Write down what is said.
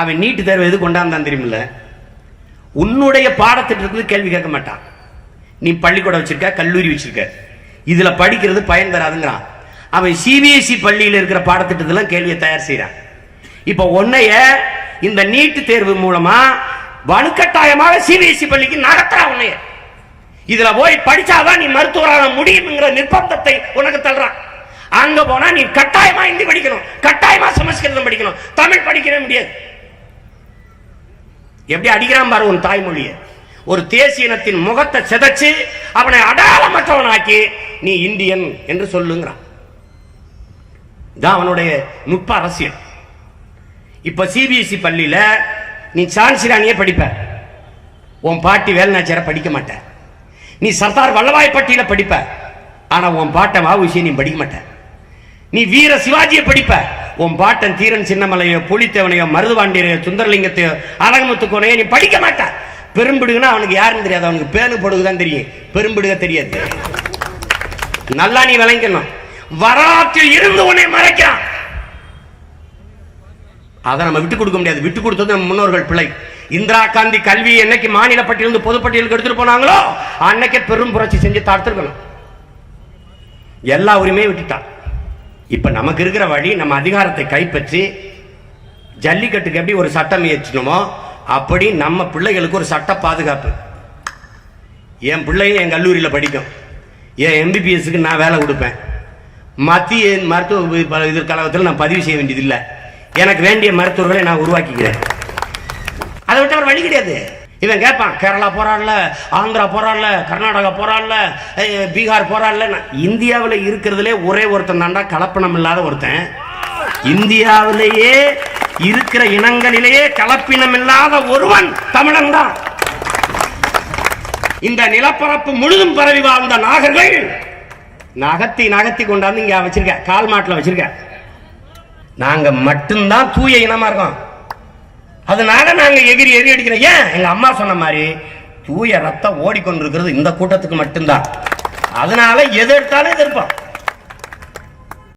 அவன் நீட்டு தேர்வு எது கொண்டாந்தான் தெரியுமில்ல? உன்னுடைய பாடத்திட்டத்துக்கு கேள்வி கேட்க மாட்டான். நீ பள்ளிக்கூடம் வச்சிருக்க, கல்லூரி வச்சிருக்க, இதுல படிக்கிறது பயன் தராதுங்கிறான். அவன் சிபிஎஸ்இ பள்ளியில் இருக்கிற பாடத்திட்டத்தில் கேள்வியை தயார் செய்யறான். இப்ப உன்னைய இந்த நீட்டு தேர்வு மூலமா வலுக்கட்டாயமாக சிபிஎஸ்இ பள்ளிக்கு நகர்த்துறான். உன்னைய இதுல போய் படிச்சாதான் நீ மருத்துவராக முடியும்ங்கிற நிர்பந்தத்தை உனக்கு தள்ளுறான். அங்க போனா நீ கட்டாயமா ஹிந்தி படிக்கணும், கட்டாயமா சமஸ்கிருதம் படிக்கணும், தமிழ் படிக்கவே முடியாது. எப்படி அடிக்கிறான் பாரு உன் தாய்மொழியை. ஒரு தேசிய இனத்தின் முகத்தை சிதைச்சு அவனை அடையாளமற்றவனாக்கி நீ இந்தியன் என்று சொல்லுங்கிறான். இதான் அவனுடைய நுட்ப அரசியல். இப்ப சிபிஎஸ்இ பள்ளியில நீ சான்சிராணியே படிப்ப, உன் பாட்டி வேலுநாச்சியார படிக்க மாட்ட. நீ சர்தார் வல்லபாய் பட்டியல படிப்ப, ஆனா உன் பாட்டன் வஉசி நீ படிக்க மாட்ட. நீ வீர சிவாஜியை படிப்ப, உன் பாட்டன் தீரன் சின்னமலையோ, புலித்தேவனையோ, மருதுபாண்டியரையோ, சுந்தரலிங்கத்தையோ, அழகமுத்துக்கோனையோ நீ படிக்க மாட்ட. பெரும்பிடுகுன்னா அவனுக்கு யாருன்னு தெரியாது, அவனுக்கு பேனு பொடுகுதான் தெரியும், பெரும்பிடுக தெரியாது. நல்லா நீ விளங்கணும். வரலாற்றில் இருந்து உன்னை மறைக்கிறான். அதை நம்ம விட்டு கொடுக்க முடியாது. விட்டு கொடுத்தது நம்ம முன்னோர்கள் பிழை. இந்திரா காந்தி கல்வி என்னைக்கு மாநில பட்டியலிருந்து பொதுப்பட்டியலுக்கு எடுத்துட்டு போனாங்களோ அன்னைக்கே பெரும் புரட்சி செஞ்சு தடுத்துருக்கணும். எல்லா உரிமையும் விட்டுட்டான். இப்ப நமக்கு இருக்கிற வழி, நம்ம அதிகாரத்தை கைப்பற்றி ஜல்லிக்கட்டுக்கு எப்படி ஒரு சட்டம் இயற்றணுமோ அப்படி நம்ம பிள்ளைகளுக்கு ஒரு சட்ட பாதுகாப்பு. என் பிள்ளையும் என் கல்லூரியில் படிக்கும், என் எம்பிபிஎஸ்க்கு நான் வேலை கொடுப்பேன், மத்திய மருத்துவ எதிர்காலத்தில் நான் பதிவு செய்ய வேண்டியதில்லை, எனக்கு வேண்டிய மருத்துவர்களை நான் உருவாக்கிக்கிறேன். அதை விட்டு அவர் வழி கிடையாது. இவன் கேட்பான், கேரளா போறான்ல, ஆந்திரா போறான்ல, கர்நாடகா போறான்ல, பீகார் போறான்ல. இந்தியாவில் இருக்கிறதுலே ஒரே ஒருத்தன் தாண்டா கலப்பணம் இல்லாத ஒருத்தன். இந்தியாவிலேயே இருக்கிற இனங்களிலேயே கலப்பினம் இல்லாத ஒருவன் தமிழன் தான். இந்த நிலப்பரப்பு முழுதும் பரவி வாழ்ந்த நாகர்கள் நகர்த்தி நகர்த்தி கொண்டாந்து இங்க வச்சிருக்க, கால் மாட்டில் வச்சிருக்க. நாங்க மட்டும்தான் தூய இனமா இருக்கோம். அதனால நாங்க எகிரி எரி அடிக்கிறோம். ஏன்? எங்க அம்மா சொன்ன மாதிரி தூய ரத்தம் ஓடிக்கொண்டிருக்கிறது இந்த கூட்டத்துக்கு மட்டும்தான். அதனால எது எடுத்தாலும் எதிர்ப்போம்.